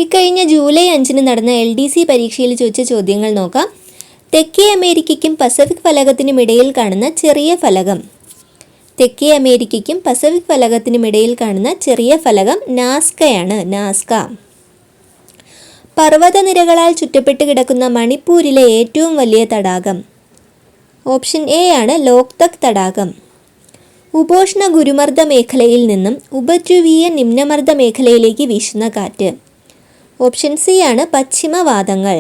ഇക്കഴിഞ്ഞ ജൂലൈ 5 നടന്ന LDC പരീക്ഷയിൽ ചോദിച്ച ചോദ്യങ്ങൾ നോക്കാം. തെക്കേ അമേരിക്കയ്ക്കും പസഫിക് ഫലകത്തിനുമിടയിൽ കാണുന്ന ചെറിയ ഫലകം. തെക്കേ അമേരിക്കയ്ക്കും പസഫിക് ഫലകത്തിനുമിടയിൽ കാണുന്ന ചെറിയ ഫലകം നാസ്കയാണ്. നാസ്ക. പർവ്വതനിരകളാൽ ചുറ്റപ്പെട്ട് കിടക്കുന്ന മണിപ്പൂരിലെ ഏറ്റവും വലിയ തടാകം. ഓപ്ഷൻ എ ആണ് ലോക്തക് തടാകം. ഉപോഷ്ണ ഗുരുമർദ്ദ മേഖലയിൽ നിന്നും ഉപദ്രുവീയ നിമ്നമർദ്ദ മേഖലയിലേക്ക് വീശുന്ന കാറ്റ്. ഓപ്ഷൻ സി ആണ് പശ്ചിമവാതങ്ങൾ.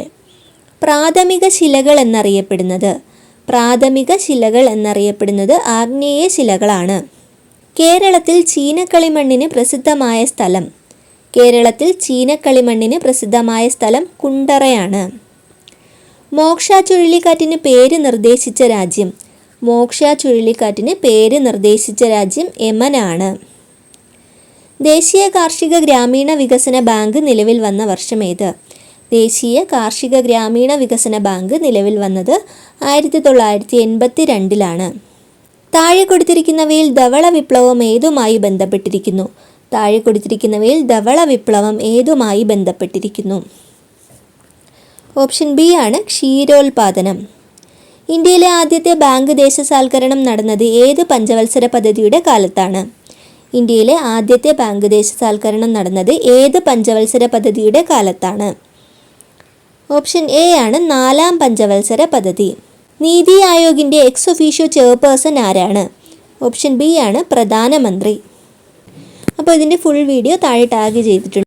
പ്രാഥമിക ശിലകൾ എന്നറിയപ്പെടുന്നത് ആഗ്നേയ ശിലകളാണ്. കേരളത്തിൽ ചീനക്കളിമണ്ണിന് പ്രസിദ്ധമായ സ്ഥലം കുണ്ടറയാണ്. മോക്ഷ ചുഴലിക്കാറ്റിന് പേര് നിർദ്ദേശിച്ച രാജ്യം യമനാണ്. ദേശീയ കാർഷിക ഗ്രാമീണ വികസന ബാങ്ക് നിലവിൽ വന്ന വർഷം ഏത്? ദേശീയ കാർഷിക ഗ്രാമീണ വികസന ബാങ്ക് നിലവിൽ വന്നത് 1982 താഴെ കൊടുത്തിരിക്കുന്നവയിൽ ധവള വിപ്ലവം ഏതുമായി ബന്ധപ്പെട്ടിരിക്കുന്നു? ഓപ്ഷൻ ബി ആണ് ക്ഷീരോത്പാദനം. ഇന്ത്യയിലെ ആദ്യത്തെ ബാങ്ക് ദേശസാൽക്കരണം നടന്നത് ഏത് പഞ്ചവത്സര പദ്ധതിയുടെ കാലത്താണ്? ഓപ്ഷൻ എ ആണ് 4ാം പഞ്ചവത്സര പദ്ധതി. നീതി ആയോഗിൻ്റെ എക്സ് ഒഫീഷ്യോ ചെയർപേഴ്സൺ ആരാണ്? ഓപ്ഷൻ ബി ആണ് പ്രധാനമന്ത്രി. അപ്പോൾ ഇതിൻ്റെ ഫുൾ വീഡിയോ താഴെ ടാഗ് ചെയ്തിട്ടുണ്ട്.